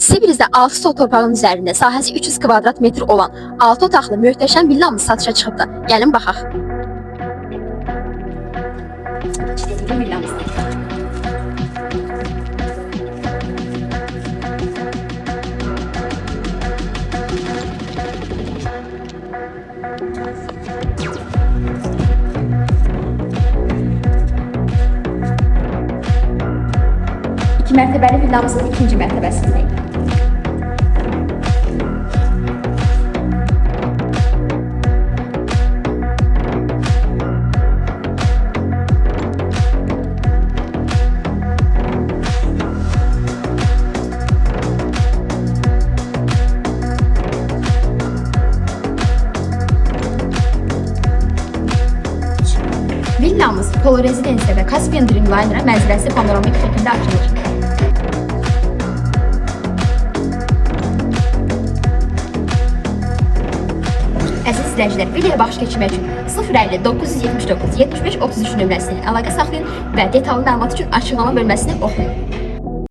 Sibir'də 6 sot torpağın üzərində sahəsi 300 kvadrat metr olan 6 otaqlı möhtəşəm villamız satışa çıxıbdı. Gəlin baxaq. İki mərtəbəli villamızın ikinci mərtəbəsindəyik. Villamız Polo Rezidensiya və Caspian Dreamliner'a mənzərəsi panoramik şəkildə açılır. Əziz izləyicilər, videoya baxış keçirmək üçün 050 979 75 33 nömrəsini əlaqə saxlayın və detallı məlumat üçün açıqlama bölməsini oxuyun.